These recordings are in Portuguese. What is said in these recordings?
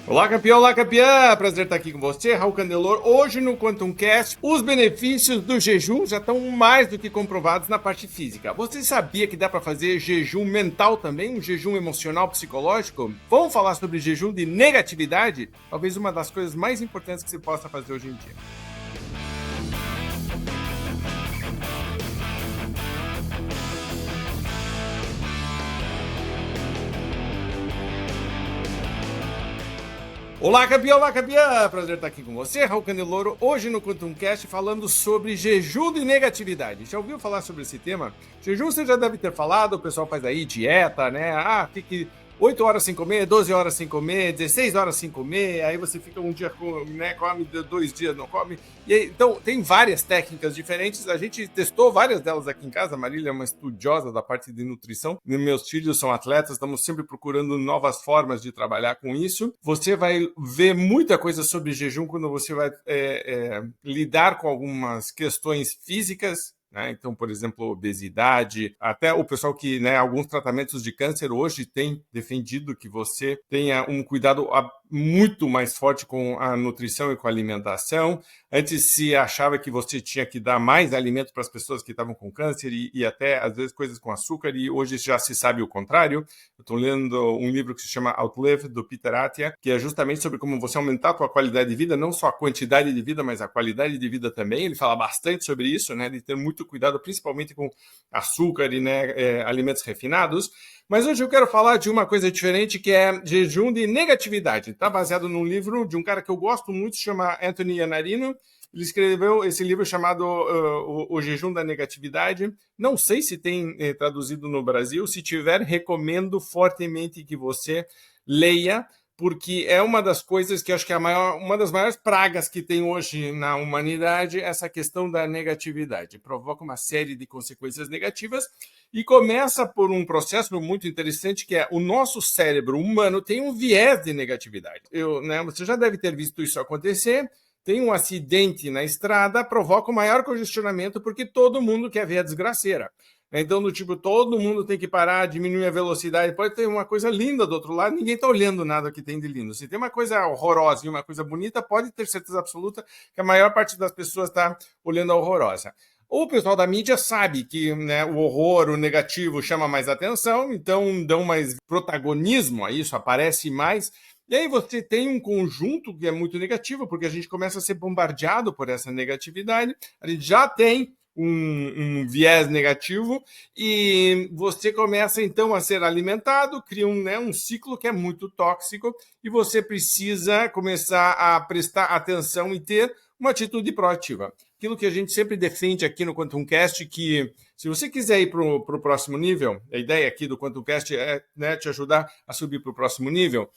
Olá campeã! Prazer estar aqui com você, Raul Candelor. Hoje no Quantum Cast, os benefícios do jejum já estão mais do que comprovados na parte física. Você sabia que dá para fazer jejum mental também, um jejum emocional psicológico? Vamos falar sobre jejum de negatividade? Talvez uma das coisas mais importantes que você possa fazer hoje em dia. Olá campeã! Prazer estar aqui com você, Raul Candeloro, hoje no Quantum Cast falando sobre jejum de negatividade. Já ouviu falar sobre esse tema? Jejum você já deve ter falado, o pessoal faz aí dieta, né? Fique 8 horas sem comer, 12 horas sem comer, 16 horas sem comer, aí você fica um dia com, né, come, 2 dias não come. E aí, então, tem várias técnicas diferentes, a gente testou várias delas aqui em casa, a Marília é uma estudiosa da parte de nutrição, meus filhos são atletas, estamos sempre procurando novas formas de trabalhar com isso. Você vai ver muita coisa sobre jejum quando você vai lidar com algumas questões físicas, né? Então, por exemplo, obesidade, até o pessoal que, né, alguns tratamentos de câncer hoje tem defendido que você tenha um cuidado muito mais forte com a nutrição e com a alimentação. Antes se achava que você tinha que dar mais alimento para as pessoas que estavam com câncer e até, às vezes, coisas com açúcar, e hoje já se sabe o contrário. Eu estou lendo um livro que se chama Outlive, do Peter Attia, que é justamente sobre como você aumentar a sua qualidade de vida, não só a quantidade de vida, mas a qualidade de vida também. Ele fala bastante sobre isso, né, de ter muito cuidado, principalmente com açúcar e, né, alimentos refinados. Mas hoje eu quero falar de uma coisa diferente, que é jejum de negatividade. Está baseado num livro de um cara que eu gosto muito, se chama Anthony Iannarino. Ele escreveu esse livro chamado o Jejum da Negatividade. Não sei se tem traduzido no Brasil. Se tiver, recomendo fortemente que você leia, porque é uma das coisas que eu acho que é uma das maiores pragas que tem hoje na humanidade, essa questão da negatividade. Provoca uma série de consequências negativas e começa por um processo muito interessante, que é o nosso cérebro humano tem um viés de negatividade. Você já deve ter visto isso acontecer. Tem um acidente na estrada, provoca um maior congestionamento porque todo mundo quer ver a desgraceira. Então, todo mundo tem que parar, diminuir a velocidade. Pode ter uma coisa linda do outro lado, ninguém está olhando nada que tem de lindo. Se tem uma coisa horrorosa e uma coisa bonita, pode ter certeza absoluta que a maior parte das pessoas está olhando a horrorosa. O pessoal da mídia sabe que, né, o horror, o negativo chama mais atenção, então dão mais protagonismo a isso, aparece mais. E aí você tem um conjunto que é muito negativo, porque a gente começa a ser bombardeado por essa negatividade, a gente já tem um viés negativo e você começa então a ser alimentado, cria um ciclo que é muito tóxico e você precisa começar a prestar atenção e ter uma atitude proativa. Aquilo que a gente sempre defende aqui no Quantum Cast, que se você quiser ir para o próximo nível, a ideia aqui do Quantum Cast é, né, te ajudar a subir para o próximo nível,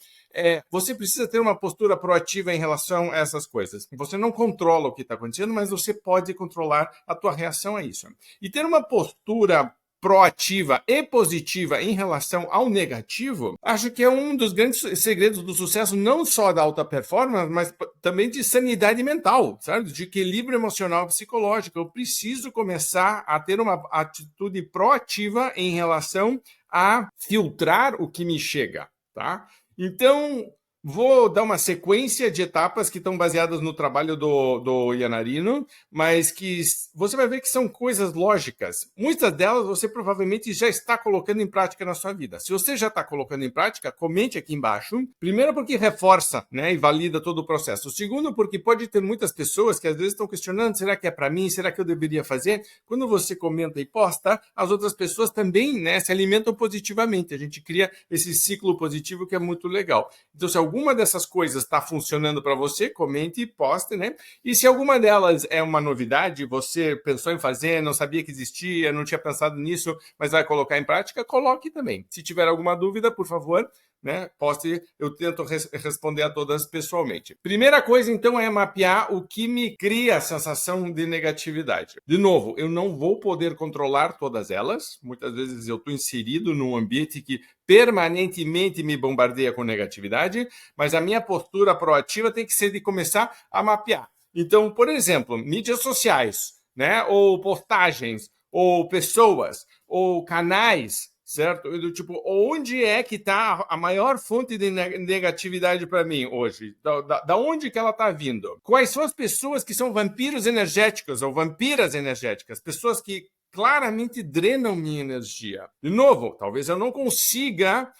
você precisa ter uma postura proativa em relação a essas coisas. Você não controla o que está acontecendo, mas você pode controlar a tua reação a isso. E ter uma postura proativa e positiva em relação ao negativo, acho que é um dos grandes segredos do sucesso, não só da alta performance, mas também de sanidade mental, sabe? De equilíbrio emocional e psicológico. Eu preciso começar a ter uma atitude proativa em relação a filtrar o que me chega, tá? Então, vou dar uma sequência de etapas que estão baseadas no trabalho do Iannarino, mas que você vai ver que são coisas lógicas. Muitas delas você provavelmente já está colocando em prática na sua vida. Se você já está colocando em prática, comente aqui embaixo. Primeiro, porque reforça, né, e valida todo o processo. Segundo, porque pode ter muitas pessoas que às vezes estão questionando, será que é para mim? Será que eu deveria fazer? Quando você comenta e posta, as outras pessoas também, né, se alimentam positivamente. A gente cria esse ciclo positivo que é muito legal. Então, se alguma dessas coisas está funcionando para você, comente e poste, né? E se alguma delas é uma novidade, você pensou em fazer, não sabia que existia, não tinha pensado nisso, mas vai colocar em prática, coloque também. Se tiver alguma dúvida, por favor, né, poste, eu tento responder a todas pessoalmente. Primeira coisa, então, é mapear o que me cria a sensação de negatividade. De novo, eu não vou poder controlar todas elas. Muitas vezes eu estou inserido num ambiente que permanentemente me bombardeia com negatividade, mas a minha postura proativa tem que ser de começar a mapear. Então, por exemplo, mídias sociais, né, ou postagens, ou pessoas, ou canais certo? Do tipo, onde é que está a maior fonte de negatividade para mim hoje? Da onde que ela está vindo? Quais são as pessoas que são vampiros energéticos ou vampiras energéticas? Pessoas que claramente drenam minha energia. De novo, talvez eu não consiga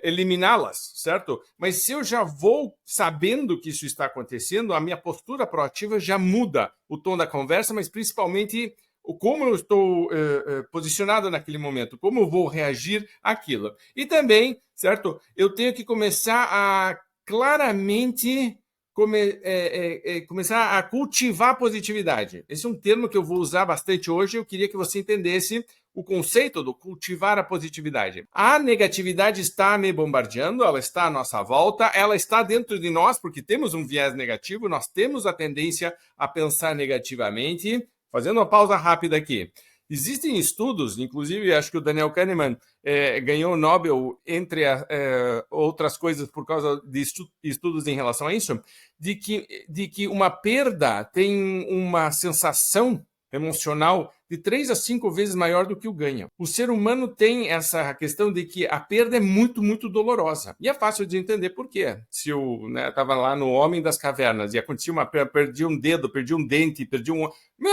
eliminá-las, certo? Mas se eu já vou sabendo que isso está acontecendo, a minha postura proativa já muda o tom da conversa, mas principalmente como eu estou posicionado naquele momento, como eu vou reagir àquilo. E também, certo? Eu tenho que começar a claramente começar a cultivar a positividade. Esse é um termo que eu vou usar bastante hoje. Eu queria que você entendesse o conceito do cultivar a positividade. A negatividade está me bombardeando, ela está à nossa volta, ela está dentro de nós, porque temos um viés negativo, nós temos a tendência a pensar negativamente. Fazendo uma pausa rápida aqui. Existem estudos, inclusive acho que o Daniel Kahneman ganhou o Nobel, entre outras coisas, por causa de estudos em relação a isso, de que uma perda tem uma sensação emocional de 3 a 5 vezes maior do que o ganho. O ser humano tem essa questão de que a perda é muito, muito dolorosa. E é fácil de entender por quê. Se eu estava lá no Homem das Cavernas e acontecia perdi um dedo, perdi um dente, perdi um...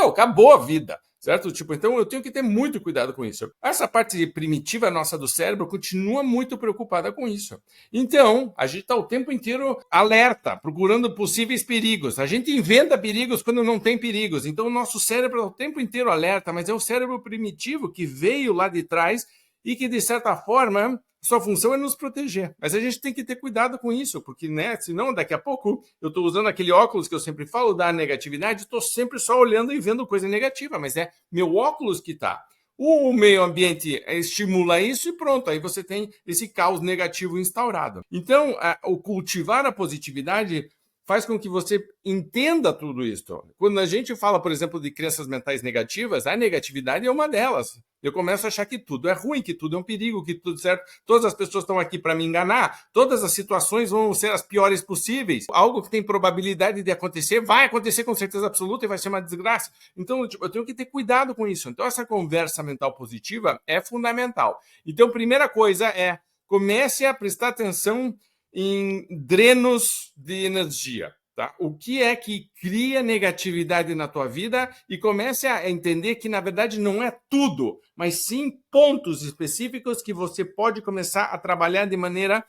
acabou a vida. Certo? Tipo, então eu tenho que ter muito cuidado com isso. Essa parte primitiva nossa do cérebro continua muito preocupada com isso. Então, a gente está o tempo inteiro alerta, procurando possíveis perigos. A gente inventa perigos quando não tem perigos. Então, o nosso cérebro é o tempo inteiro alerta, mas é o cérebro primitivo que veio lá de trás e que, de certa forma, sua função é nos proteger. Mas a gente tem que ter cuidado com isso, porque, senão, daqui a pouco, eu estou usando aquele óculos que eu sempre falo da negatividade, estou sempre só olhando e vendo coisa negativa, mas é meu óculos que está. O meio ambiente estimula isso e pronto, aí você tem esse caos negativo instaurado. Então, o cultivar a positividade faz com que você entenda tudo isso. Quando a gente fala, por exemplo, de crenças mentais negativas, a negatividade é uma delas. Eu começo a achar que tudo é ruim, que tudo é um perigo, que tudo certo. Todas as pessoas estão aqui para me enganar, todas as situações vão ser as piores possíveis. Algo que tem probabilidade de acontecer, vai acontecer com certeza absoluta e vai ser uma desgraça. Então, eu tenho que ter cuidado com isso. Então, essa conversa mental positiva é fundamental. Então, primeira coisa é, comece a prestar atenção em drenos de energia. Tá? O que é que cria negatividade na tua vida e comece a entender que, na verdade, não é tudo, mas sim pontos específicos que você pode começar a trabalhar de maneira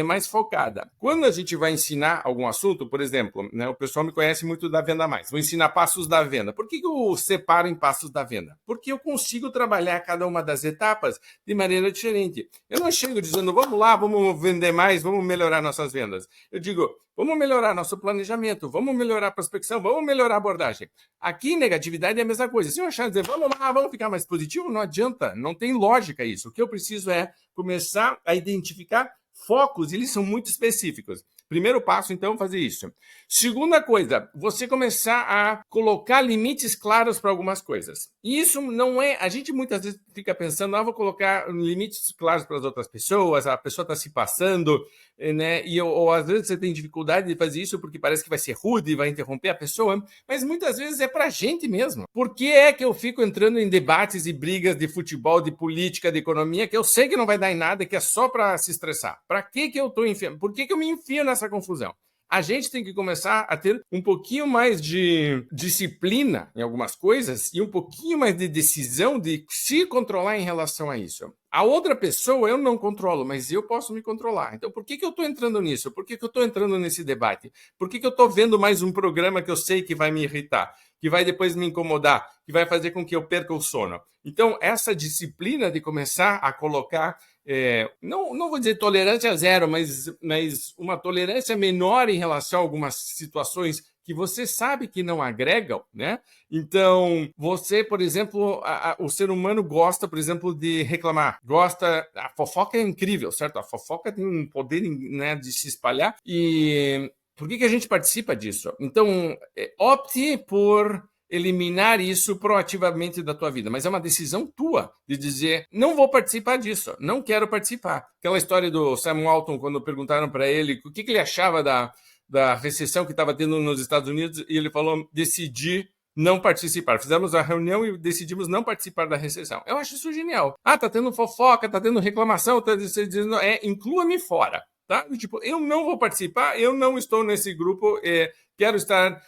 mais focada. Quando a gente vai ensinar algum assunto, por exemplo, o pessoal me conhece muito da Venda Mais, vou ensinar passos da venda. Por que eu separo em passos da venda? Porque eu consigo trabalhar cada uma das etapas de maneira diferente. Eu não chego dizendo, vamos lá, vamos vender mais, vamos melhorar nossas vendas. Eu digo, vamos melhorar nosso planejamento, vamos melhorar a prospecção, vamos melhorar a abordagem. Aqui, negatividade é a mesma coisa. Se eu achar dizer, vamos lá, vamos ficar mais positivo, não adianta, não tem lógica isso. O que eu preciso é começar a identificar focos, eles são muito específicos. Primeiro passo, então, fazer isso. Segunda coisa, você começar a colocar limites claros para algumas coisas. E isso não é... A gente muitas vezes fica pensando, vou colocar limites claros para as outras pessoas, a pessoa está se passando, né? Ou às vezes você tem dificuldade de fazer isso porque parece que vai ser rude, vai interromper a pessoa, mas muitas vezes é para a gente mesmo. Por que é que eu fico entrando em debates e brigas de futebol, de política, de economia, que eu sei que não vai dar em nada, que é só para se estressar? Para que eu estou enfiando? Por que eu me enfio nessa confusão? A gente tem que começar a ter um pouquinho mais de disciplina em algumas coisas e um pouquinho mais de decisão de se controlar em relação a isso. A outra pessoa eu não controlo, mas eu posso me controlar. Então, por que eu estou entrando nisso? Por que eu estou entrando nesse debate? Por que eu estou vendo mais um programa que eu sei que vai me irritar, que vai depois me incomodar, que vai fazer com que eu perca o sono? Então, essa disciplina de começar a colocar, não vou dizer tolerância zero, mas uma tolerância menor em relação a algumas situações que você sabe que não agregam, né? Então, você, por exemplo, o ser humano gosta, por exemplo, de reclamar. A fofoca é incrível, certo? A fofoca tem um poder, né, de se espalhar. E por que a gente participa disso? Então, opte por eliminar isso proativamente da tua vida, mas é uma decisão tua de dizer, não vou participar disso, não quero participar. Aquela história do Sam Walton, quando perguntaram para ele o que ele achava da recessão que estava tendo nos Estados Unidos, e ele falou, decidi não participar. Fizemos a reunião e decidimos não participar da recessão. Eu acho isso genial. Ah, tá tendo fofoca, tá tendo reclamação, tá dizendo, inclua-me fora. Tá? Tipo, eu não vou participar, eu não estou nesse grupo, quero estar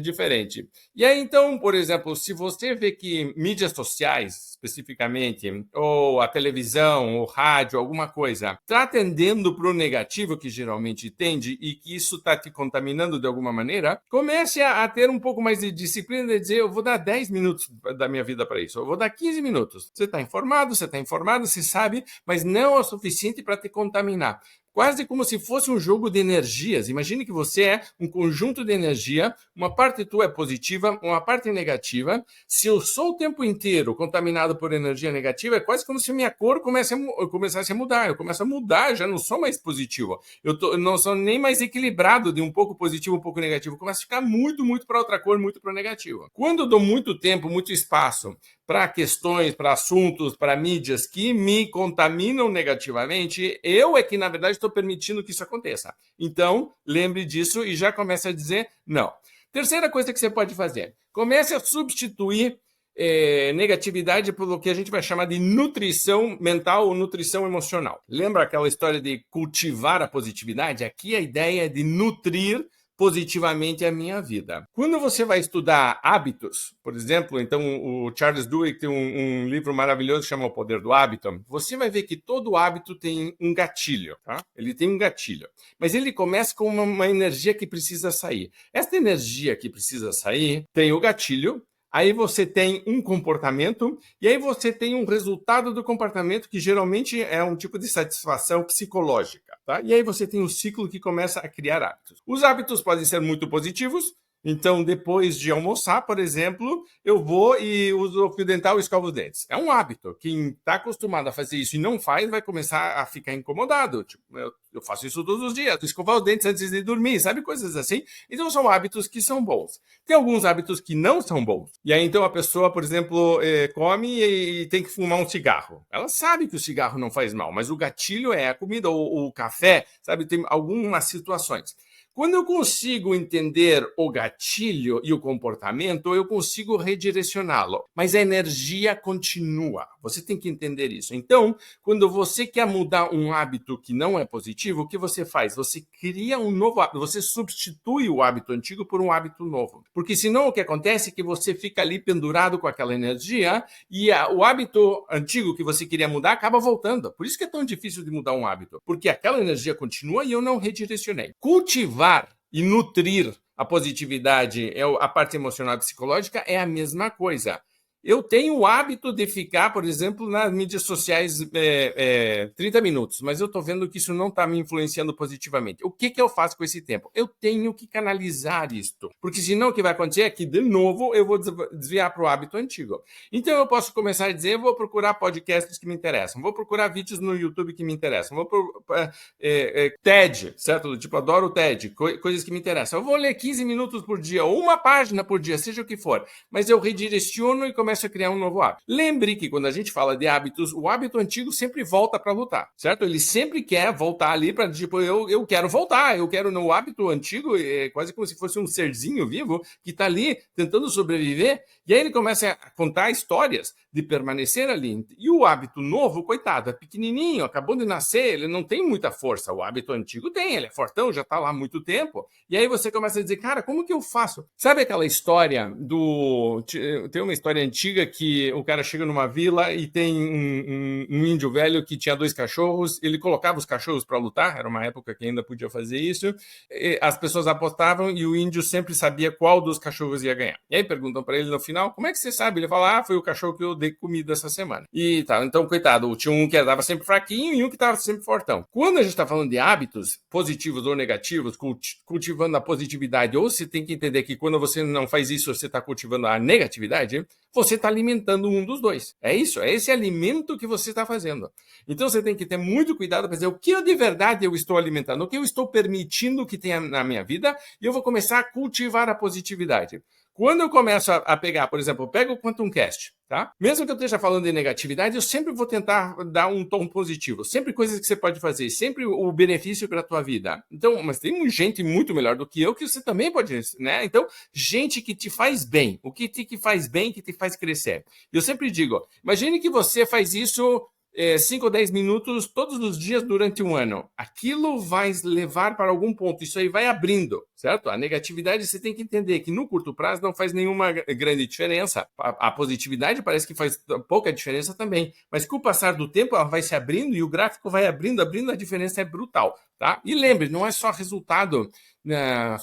diferente. E aí, então, por exemplo, se você vê que mídias sociais, especificamente, ou a televisão, ou rádio, alguma coisa, está tendendo para o negativo, que geralmente tende, e que isso está te contaminando de alguma maneira, comece a ter um pouco mais de disciplina de dizer, eu vou dar 10 minutos da minha vida para isso, eu vou dar 15 minutos. Você está informado, você sabe, mas não é o suficiente para te contaminar. Quase como se fosse um jogo de energias. Imagine que você é um conjunto de energia, uma parte tua é positiva, uma parte é negativa. Se eu sou o tempo inteiro contaminado por energia negativa, é quase como se minha cor começasse a mudar. Eu começo a mudar, já não sou mais positivo. Eu não sou nem mais equilibrado de um pouco positivo, um pouco negativo. Eu começo a ficar muito, muito para outra cor, muito para o negativo. Quando eu dou muito tempo, muito espaço para questões, para assuntos, para mídias que me contaminam negativamente, eu é que, na verdade, estou permitindo que isso aconteça. Então, lembre disso e já comece a dizer não. Terceira coisa que você pode fazer, comece a substituir negatividade pelo que a gente vai chamar de nutrição mental ou nutrição emocional. Lembra aquela história de cultivar a positividade? Aqui a ideia é de nutrir positivamente a minha vida. Quando você vai estudar hábitos, por exemplo, então o Charles Duhigg tem um livro maravilhoso que chama O Poder do Hábito, você vai ver que todo hábito tem um gatilho, tá? Ele tem um gatilho, mas ele começa com uma energia que precisa sair. Esta energia que precisa sair tem o gatilho, aí você tem um comportamento e aí você tem um resultado do comportamento que geralmente é um tipo de satisfação psicológica, tá? E aí você tem um ciclo que começa a criar hábitos. Os hábitos podem ser muito positivos. Então, depois de almoçar, por exemplo, eu vou e uso o fio dental e escovo os dentes. É um hábito. Quem está acostumado a fazer isso e não faz, vai começar a ficar incomodado. Tipo, eu faço isso todos os dias, escovar os dentes antes de dormir, sabe? Coisas assim. Então, são hábitos que são bons. Tem alguns hábitos que não são bons. E aí, então, a pessoa, por exemplo, come e tem que fumar um cigarro. Ela sabe que o cigarro não faz mal, mas o gatilho é a comida ou o café, sabe? Tem algumas situações. Quando eu consigo entender o gatilho e o comportamento, eu consigo redirecioná-lo. Mas a energia continua. Você tem que entender isso. Então, quando você quer mudar um hábito que não é positivo, o que você faz? Você cria um novo hábito. Você substitui o hábito antigo por um hábito novo. Porque senão o que acontece é que você fica ali pendurado com aquela energia e o hábito antigo que você queria mudar acaba voltando. Por isso que é tão difícil de mudar um hábito. Porque aquela energia continua e eu não redirecionei. Cultivar e nutrir a positividade, a parte emocional e psicológica, é a mesma coisa. Eu tenho o hábito de ficar, por exemplo, nas mídias sociais 30 minutos, mas eu estou vendo que isso não está me influenciando positivamente. O que eu faço com esse tempo? Eu tenho que canalizar isto, porque senão o que vai acontecer é que, de novo, eu vou desviar para o hábito antigo. Então eu posso começar a dizer, eu vou procurar podcasts que me interessam, vou procurar vídeos no YouTube que me interessam, vou TED, certo? Tipo, adoro o TED, coisas que me interessam. Eu vou ler 15 minutos por dia, ou uma página por dia, seja o que for, mas eu redireciono e começo a criar um novo hábito. Lembre que quando a gente fala de hábitos, o hábito antigo sempre volta para lutar, certo? Ele sempre quer voltar ali para, tipo, eu quero voltar, eu quero no hábito antigo, é quase como se fosse um serzinho vivo que está ali tentando sobreviver, e aí ele começa a contar histórias de permanecer ali. E o hábito novo, coitado, é pequenininho, acabou de nascer, ele não tem muita força. O hábito antigo tem, ele é fortão, já está lá há muito tempo. E aí você começa a dizer, cara, como que eu faço? Sabe aquela história do... Tem uma história antiga que o cara chega numa vila e tem um índio velho que tinha 2 cachorros, ele colocava os cachorros para lutar, era uma época que ainda podia fazer isso, as pessoas apostavam e o índio sempre sabia qual dos cachorros ia ganhar. E aí perguntam para ele no final, como é que você sabe? Ele fala, foi o cachorro que eu dei comida essa semana. E tá, então, coitado, tinha um que estava sempre fraquinho e um que estava sempre fortão. Quando a gente está falando de hábitos positivos ou negativos, cultivando a positividade, ou você tem que entender que quando você não faz isso, você está cultivando a negatividade, você está alimentando um dos dois. É isso, é esse alimento que você está fazendo. Então você tem que ter muito cuidado para dizer o que de verdade eu estou alimentando, o que eu estou permitindo que tenha na minha vida, e eu vou começar a cultivar a positividade. Quando eu começo a pegar, por exemplo, eu pego o Quantum Cast, tá? Mesmo que eu esteja falando de negatividade, eu sempre vou tentar dar um tom positivo. Sempre coisas que você pode fazer, sempre o benefício para a tua vida. Então, mas tem gente muito melhor do que eu que você também pode, né? Então, gente que te faz bem. O que te faz bem, que te faz crescer. Eu sempre digo, imagine que você faz isso 5 ou 10 minutos todos os dias durante um ano. Aquilo vai levar para algum ponto. Isso aí vai abrindo, certo? A negatividade você tem que entender que no curto prazo não faz nenhuma grande diferença. A positividade parece que faz pouca diferença também. Mas com o passar do tempo ela vai se abrindo e o gráfico vai abrindo, a diferença é brutal, tá? E lembre, não é só resultado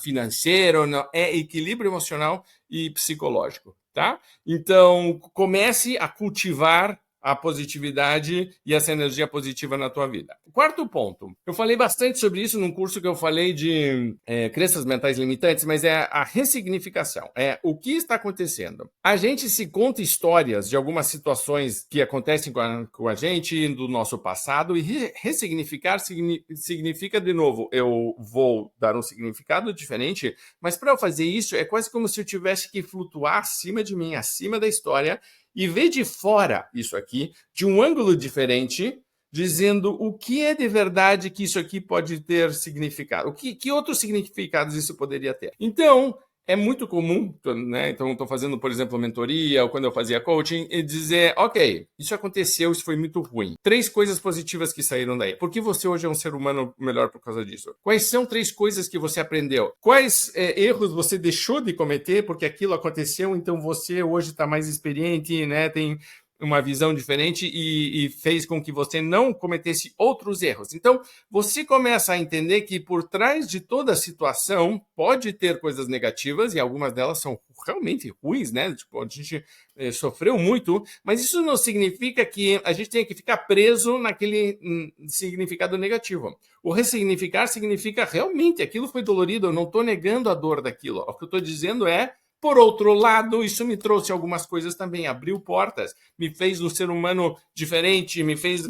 financeiro, não, é equilíbrio emocional e psicológico, tá? Então, comece a cultivar a positividade e essa energia positiva na tua vida. Quarto ponto, eu falei bastante sobre isso num curso que eu falei de crenças mentais limitantes, mas é a ressignificação. É o que está acontecendo. A gente se conta histórias de algumas situações que acontecem com a gente do nosso passado e ressignificar significa, de novo, eu vou dar um significado diferente, mas para eu fazer isso é quase como se eu tivesse que flutuar acima de mim, acima da história, e ver de fora isso aqui, de um ângulo diferente, dizendo o que é de verdade que isso aqui pode ter significado. Que outros significados isso poderia ter? Então, é muito comum, né? Então, estou fazendo, por exemplo, mentoria, ou quando eu fazia coaching, e dizer, ok, isso aconteceu, isso foi muito ruim. 3 coisas positivas que saíram daí. Por que você hoje é um ser humano melhor por causa disso? Quais são 3 coisas que você aprendeu? Quais erros você deixou de cometer porque aquilo aconteceu, então você hoje está mais experiente, né? Tem uma visão diferente e fez com que você não cometesse outros erros. Então, você começa a entender que por trás de toda a situação pode ter coisas negativas e algumas delas são realmente ruins, né? Tipo, a gente sofreu muito, mas isso não significa que a gente tenha que ficar preso naquele significado negativo. O ressignificar significa realmente aquilo foi dolorido, eu não estou negando a dor daquilo. O que eu estou dizendo é, por outro lado, isso me trouxe algumas coisas também, abriu portas, me fez um ser humano diferente, me fez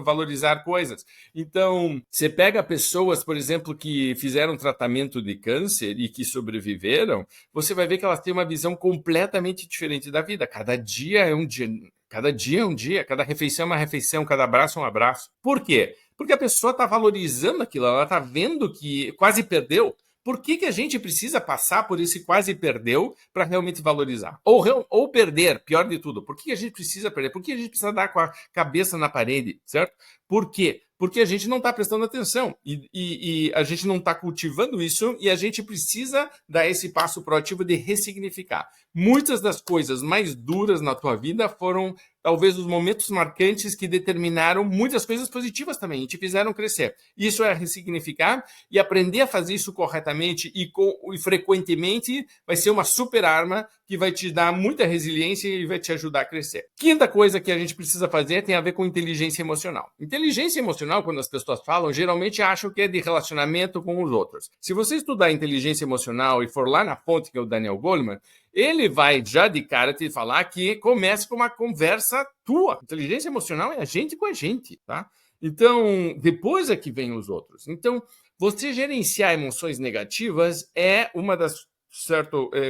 valorizar coisas. Então, você pega pessoas, por exemplo, que fizeram tratamento de câncer e que sobreviveram, você vai ver que elas têm uma visão completamente diferente da vida. Cada dia é um dia, cada dia é um dia, cada refeição é uma refeição, cada abraço é um abraço. Por quê? Porque a pessoa está valorizando aquilo, ela está vendo que quase perdeu. Por que a gente precisa passar por esse quase perdeu para realmente valorizar? Ou perder, pior de tudo. Por que a gente precisa perder? Por que a gente precisa dar com a cabeça na parede, certo? Por quê? Porque a gente não está prestando atenção e a gente não está cultivando isso e a gente precisa dar esse passo proativo de ressignificar. Muitas das coisas mais duras na tua vida foram talvez os momentos marcantes que determinaram muitas coisas positivas também e te fizeram crescer. Isso é ressignificar e aprender a fazer isso corretamente e frequentemente vai ser uma super arma que vai te dar muita resiliência e vai te ajudar a crescer. Quinta coisa que a gente precisa fazer tem a ver com inteligência emocional. Inteligência emocional, quando as pessoas falam, geralmente acham que é de relacionamento com os outros. Se você estudar inteligência emocional e for lá na fonte que é o Daniel Goleman, ele vai já de cara te falar que começa com uma conversa tua. Inteligência emocional é a gente com a gente, tá? Então, depois é que vem os outros. Então, você gerenciar emoções negativas é uma das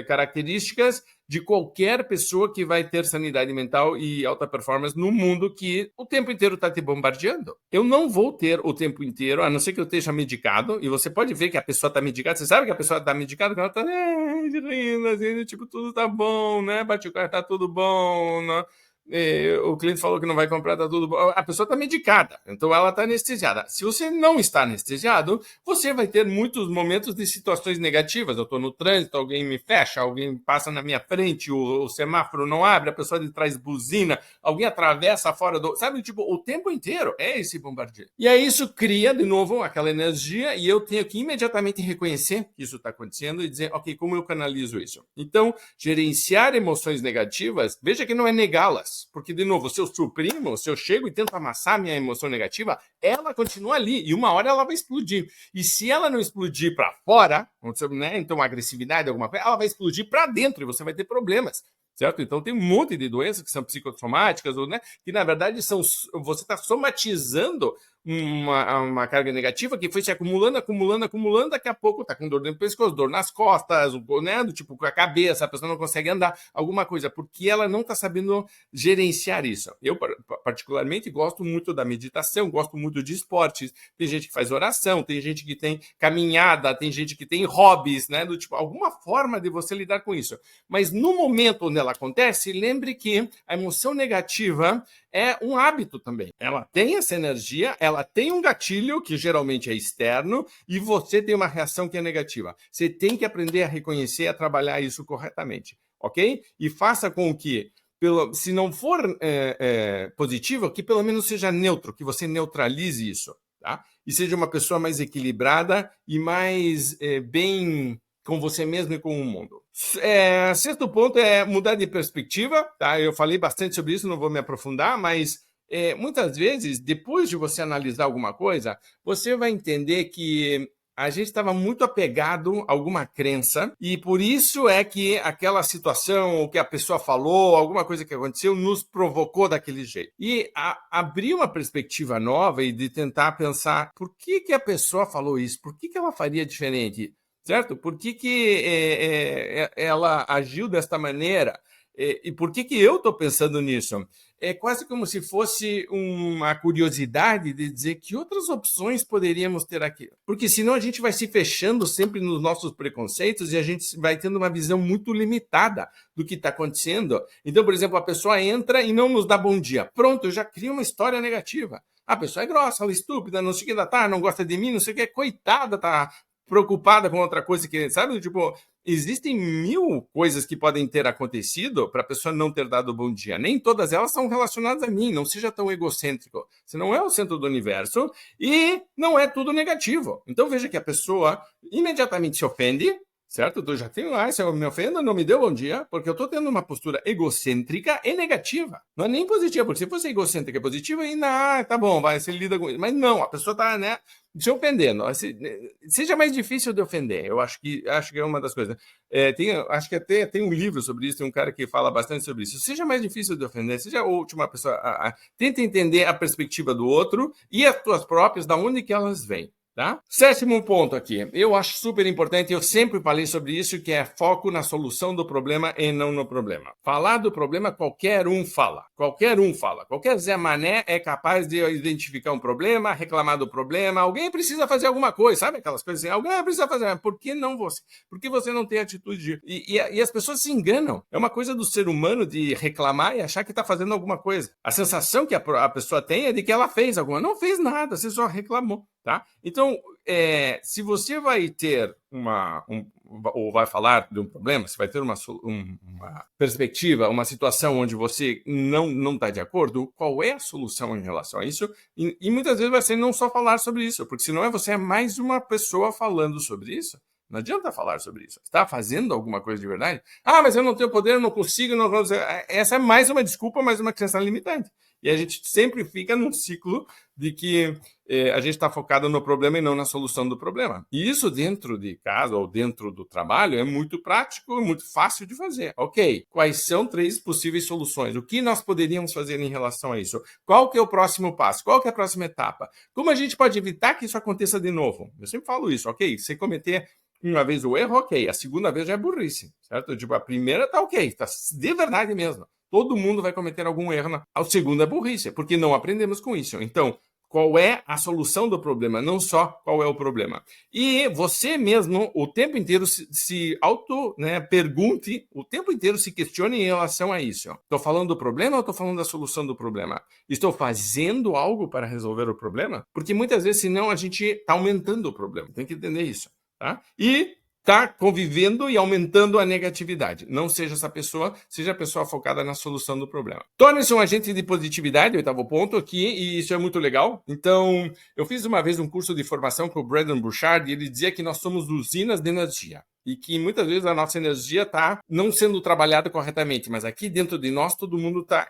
características de qualquer pessoa que vai ter sanidade mental e alta performance no mundo que o tempo inteiro está te bombardeando. Eu não vou ter o tempo inteiro, a não ser que eu esteja medicado, e você pode ver que a pessoa está medicada, você sabe que a pessoa está medicada, que ela está rindo, assim, tipo, tudo tá bom, né? Bate o carro, tá tudo bom, né? O cliente falou que não vai comprar, tá tudo bom. A pessoa está medicada, então ela está anestesiada. Se você não está anestesiado, você vai ter muitos momentos de situações negativas. Eu estou no trânsito, alguém me fecha, alguém passa na minha frente, o semáforo não abre, a pessoa de trás buzina, alguém atravessa fora do... Sabe, tipo, o tempo inteiro é esse bombardeio. E aí isso cria, de novo, aquela energia e eu tenho que imediatamente reconhecer que isso está acontecendo e dizer, ok, como eu canalizo isso? Então, gerenciar emoções negativas, veja que não é negá-las. Porque, de novo, se eu suprimo, se eu chego e tento amassar minha emoção negativa, ela continua ali e uma hora ela vai explodir. E se ela não explodir para fora, né, então agressividade, alguma coisa, ela vai explodir para dentro e você vai ter problemas. Certo? Então tem um monte de doenças que são psicossomáticas, ou, né, que na verdade você está somatizando uma carga negativa que foi se acumulando, acumulando, acumulando, daqui a pouco tá com dor no pescoço, dor nas costas, né, do tipo com a cabeça, a pessoa não consegue andar, alguma coisa, porque ela não tá sabendo gerenciar isso. Eu, particularmente, gosto muito da meditação, gosto muito de esportes, tem gente que faz oração, tem gente que tem caminhada, tem gente que tem hobbies, né, do tipo, alguma forma de você lidar com isso. Mas no momento onde ela acontece, lembre que a emoção negativa é um hábito também. Ela tem essa energia, ela tem um gatilho, que geralmente é externo, e você tem uma reação que é negativa. Você tem que aprender a reconhecer, a trabalhar isso corretamente, ok? E faça com que, se não for positivo, que pelo menos seja neutro, que você neutralize isso, tá? E seja uma pessoa mais equilibrada e mais bem com você mesmo e com o mundo. Sexto ponto é mudar de perspectiva, tá? Eu falei bastante sobre isso, não vou me aprofundar, mas muitas vezes, depois de você analisar alguma coisa, você vai entender que a gente estava muito apegado a alguma crença e por isso é que aquela situação, o que a pessoa falou, alguma coisa que aconteceu, nos provocou daquele jeito. E abrir uma perspectiva nova e de tentar pensar por que a pessoa falou isso, por que ela faria diferente? Certo? Por que ela agiu desta maneira? E por que eu estou pensando nisso? É quase como se fosse uma curiosidade de dizer que outras opções poderíamos ter aqui. Porque senão a gente vai se fechando sempre nos nossos preconceitos e a gente vai tendo uma visão muito limitada do que está acontecendo. Então, por exemplo, a pessoa entra e não nos dá bom dia. Pronto, eu já crio uma história negativa. A pessoa é grossa, ela é estúpida, não sei o que, tá, não gosta de mim, não sei o que, coitada, tá preocupada com outra coisa que, sabe? Tipo, existem 1000 coisas que podem ter acontecido para a pessoa não ter dado bom dia. Nem todas elas são relacionadas a mim. Não seja tão egocêntrico. Você não é o centro do universo e não é tudo negativo. Então veja que a pessoa imediatamente se ofende, certo? Eu já tenho, se eu me ofendo, não me deu bom dia, porque eu estou tendo uma postura egocêntrica e negativa. Não é nem positiva, porque se fosse egocêntrica e positiva, ainda, tá bom, vai, você lida com isso. Mas não, a pessoa está, né, se ofendendo. Seja mais difícil de ofender, eu acho que é uma das coisas. Acho que até tem um livro sobre isso, tem um cara que fala bastante sobre isso. Seja mais difícil de ofender, seja a última pessoa, tenta entender a perspectiva do outro e as tuas próprias, da onde que elas vêm. Tá? Sétimo ponto aqui, eu acho super importante, eu sempre falei sobre isso, que é foco na solução do problema e não no problema. Falar do problema, qualquer um fala. Qualquer Zé Mané é capaz de identificar um problema, reclamar do problema, alguém precisa fazer alguma coisa, sabe aquelas coisas assim, alguém precisa fazer, por que não você? Por que você não tem atitude? E as pessoas se enganam, é uma coisa do ser humano de reclamar e achar que está fazendo alguma coisa. A sensação que a pessoa tem é de que ela fez alguma, não fez nada, você só reclamou. Tá? Então, se você vai ter ou vai falar de um problema, se vai ter uma perspectiva, uma situação onde você não está de acordo, qual é a solução em relação a isso? E muitas vezes vai ser não só falar sobre isso, porque senão você é mais uma pessoa falando sobre isso. Não adianta falar sobre isso. Está fazendo alguma coisa de verdade? Mas eu não tenho poder, eu não consigo. Essa é mais uma desculpa, mais uma crença limitante. E a gente sempre fica num ciclo de que a gente está focado no problema e não na solução do problema. E isso dentro de casa ou dentro do trabalho é muito prático e muito fácil de fazer. Ok, quais são 3 possíveis soluções? O que nós poderíamos fazer em relação a isso? Qual que é o próximo passo? Qual que é a próxima etapa? Como a gente pode evitar que isso aconteça de novo? Eu sempre falo isso, ok? Se cometer uma vez o erro, ok. A segunda vez já é burrice, certo? Tipo, a primeira tá ok, tá de verdade mesmo. Todo mundo vai cometer algum erro. A segunda é burrice, porque não aprendemos com isso. Então, qual é a solução do problema, não só qual é o problema. E você mesmo, o tempo inteiro, se pergunte, o tempo inteiro se questione em relação a isso. Estou falando do problema ou estou falando da solução do problema? Estou fazendo algo para resolver o problema? Porque muitas vezes, senão, a gente está aumentando o problema. Tem que entender isso. Tá? E está convivendo e aumentando a negatividade. Não seja essa pessoa, seja a pessoa focada na solução do problema. Torne-se um agente de positividade, 8º ponto aqui, e isso é muito legal. Então, eu fiz uma vez um curso de formação com o Brandon Burchard e ele dizia que nós somos usinas de energia. E que muitas vezes a nossa energia está não sendo trabalhada corretamente, mas aqui dentro de nós todo mundo está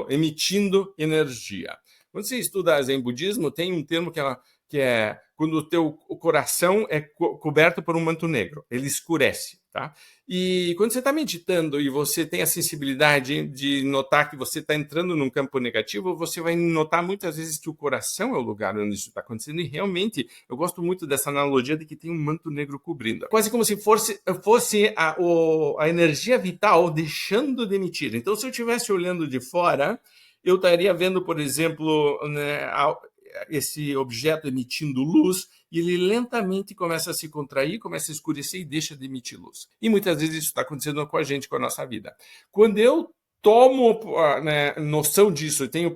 emitindo energia. Quando você estuda Zen budismo, tem um termo que que é quando o coração é coberto por um manto negro, ele escurece, tá? E quando você está meditando e você tem a sensibilidade de notar que você está entrando num campo negativo, você vai notar muitas vezes que o coração é o lugar onde isso está acontecendo. E realmente, eu gosto muito dessa analogia de que tem um manto negro cobrindo. Quase como se fosse a energia vital deixando de emitir. Então, se eu estivesse olhando de fora, eu estaria vendo, por exemplo, né, esse objeto emitindo luz, e ele lentamente começa a se contrair, começa a escurecer e deixa de emitir luz. E muitas vezes isso está acontecendo com a gente, com a nossa vida. Quando eu tomo né, noção disso, tenho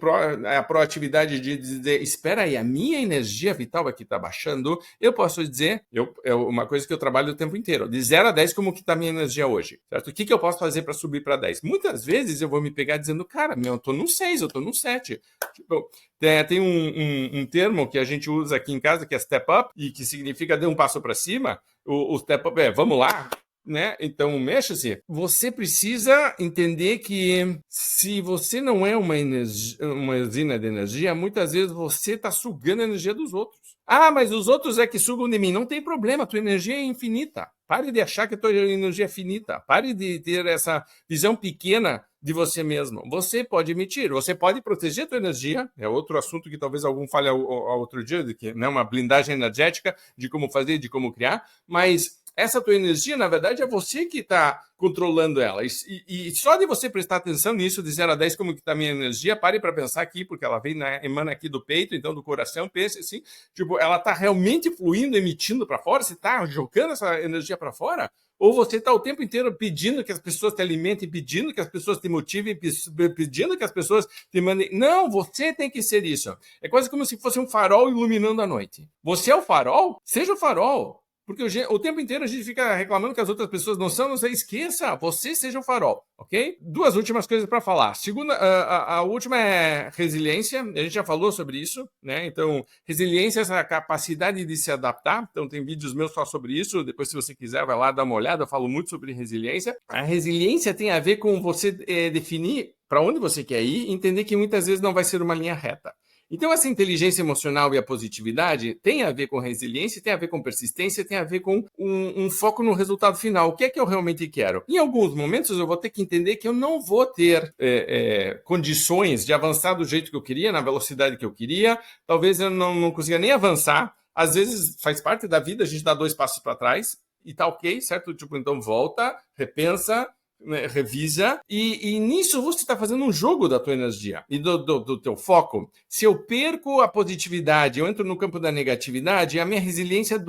a proatividade de dizer, espera aí, a minha energia vital aqui está baixando, eu posso dizer, é uma coisa que eu trabalho o tempo inteiro, de 0 a 10, como que está a minha energia hoje, certo? O que eu posso fazer para subir para 10? Muitas vezes eu vou me pegar dizendo, cara, eu estou no 6, eu estou no 7. Tipo, tem um termo que a gente usa aqui em casa, que é step up, e que significa dar um passo para cima. O step up é, vamos lá, né? Então, mexa-se. Você precisa entender que se você não é uma usina de energia, muitas vezes você está sugando a energia dos outros. Ah, mas os outros é que sugam de mim. Não tem problema, a tua energia é infinita. Pare de achar que a tua energia é finita. Pare de ter essa visão pequena de você mesmo. Você pode emitir, você pode proteger a tua energia. É outro assunto que talvez algum fale ao outro dia, de que, né, uma blindagem energética de como fazer, de como criar, mas essa tua energia, na verdade, é você que está controlando ela. E só de você prestar atenção nisso, de 0 a 10, como que está a minha energia, pare para pensar aqui, porque ela vem, né, emana aqui do peito, então do coração, pense assim, tipo, ela está realmente fluindo, emitindo para fora? Você está jogando essa energia para fora? Ou você está o tempo inteiro pedindo que as pessoas te alimentem, pedindo que as pessoas te motivem, pedindo que as pessoas te mandem... Não, você tem que ser isso. É quase como se fosse um farol iluminando a noite. Você é o farol? Seja o farol. Porque o tempo inteiro a gente fica reclamando que as outras pessoas não são, não sei, esqueça, você seja o farol, ok? Duas últimas coisas para falar. Segunda, a última é resiliência, a gente já falou sobre isso, né? Então, resiliência é essa capacidade de se adaptar, então tem vídeos meus só sobre isso, depois se você quiser vai lá dar uma olhada, eu falo muito sobre resiliência. A resiliência tem a ver com você definir para onde você quer ir e entender que muitas vezes não vai ser uma linha reta. Então, essa inteligência emocional e a positividade tem a ver com resiliência, tem a ver com persistência, tem a ver com um foco no resultado final. O que é que eu realmente quero? Em alguns momentos, eu vou ter que entender que eu não vou ter condições de avançar do jeito que eu queria, na velocidade que eu queria. Talvez eu não consiga nem avançar. Às vezes, faz parte da vida, a gente dá 2 passos para trás e tá ok, certo? Tipo, então volta, repensa, né, revisa, e nisso você está fazendo um jogo da tua energia e do teu foco. Se eu perco a positividade, eu entro no campo da negatividade, a minha resiliência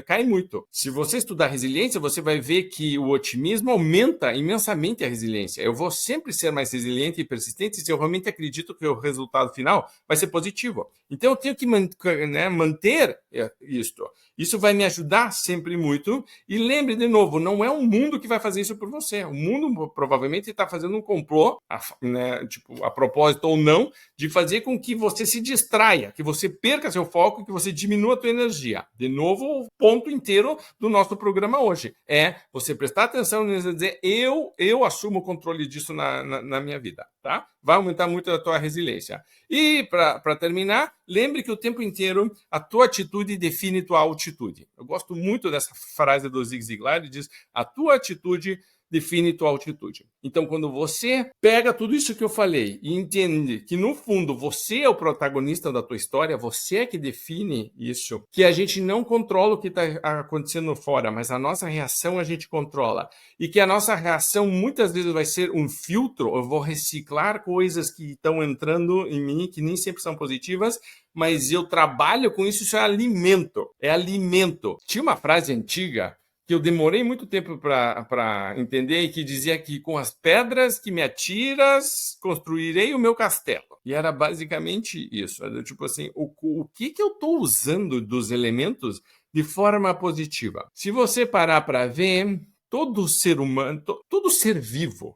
cai muito. Se você estudar resiliência, você vai ver que o otimismo aumenta imensamente a resiliência. Eu vou sempre ser mais resiliente e persistente se eu realmente acredito que o resultado final vai ser positivo. Então eu tenho que manter isto. Isso vai me ajudar sempre muito. E lembre de novo, não é o mundo que vai fazer isso por você. O mundo provavelmente está fazendo um complô, né, tipo, a propósito ou não, de fazer com que você se distraia, que você perca seu foco, que você diminua a tua energia. De novo, o ponto inteiro do nosso programa hoje é você prestar atenção e dizer, eu assumo o controle disso na minha vida, tá? Vai aumentar muito a tua resiliência. E, para terminar, lembre que o tempo inteiro a tua atitude define tua altitude. Eu gosto muito dessa frase do Zig Ziglar, ele diz, a tua atitude define tua altitude. Então, quando você pega tudo isso que eu falei e entende que, no fundo, você é o protagonista da tua história, você é que define isso, que a gente não controla o que está acontecendo fora, mas a nossa reação a gente controla. E que a nossa reação, muitas vezes, vai ser um filtro, eu vou reciclar coisas que estão entrando em mim, que nem sempre são positivas, mas eu trabalho com isso, isso é alimento. É alimento. Tinha uma frase antiga que eu demorei muito tempo para entender e que dizia que com as pedras que me atiras, construirei o meu castelo. E era basicamente isso. Era tipo assim, o que eu estou usando dos elementos de forma positiva? Se você parar para ver, todo ser humano, todo ser vivo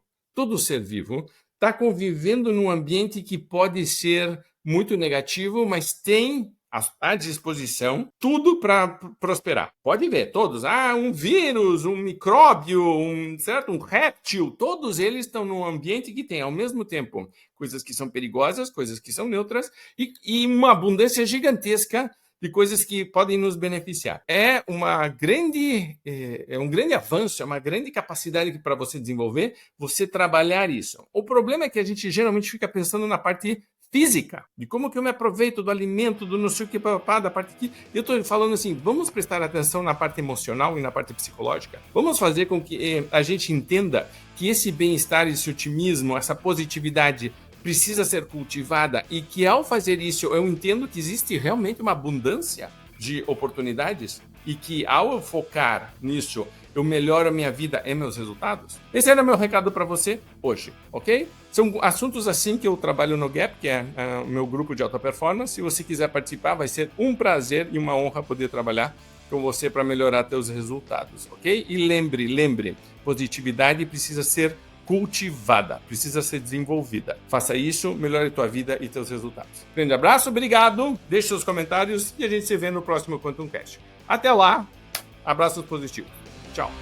está convivendo num ambiente que pode ser muito negativo, mas tem à disposição tudo para prosperar. Pode ver, todos. Um vírus, um micróbio, um réptil, todos eles estão num ambiente que tem, ao mesmo tempo, coisas que são perigosas, coisas que são neutras e uma abundância gigantesca de coisas que podem nos beneficiar. É um grande avanço, é uma grande capacidade para você desenvolver, você trabalhar isso. O problema é que a gente geralmente fica pensando na parte física, de como que eu me aproveito do alimento, do não sei o que, da parte que... Eu estou falando assim, vamos prestar atenção na parte emocional e na parte psicológica. Vamos fazer com que a gente entenda que esse bem-estar, esse otimismo, essa positividade precisa ser cultivada e que ao fazer isso eu entendo que existe realmente uma abundância de oportunidades e que ao eu focar nisso eu melhoro a minha vida e meus resultados. Esse era meu recado para você hoje, ok? São assuntos assim que eu trabalho no Gap, que é o meu grupo de alta performance. Se você quiser participar, vai ser um prazer e uma honra poder trabalhar com você para melhorar teus resultados, ok? E lembre, positividade precisa ser cultivada, precisa ser desenvolvida. Faça isso, melhore tua vida e teus resultados. Grande abraço, obrigado, deixe seus comentários e a gente se vê no próximo Quantum Cast. Até lá, abraços positivos. Tchau.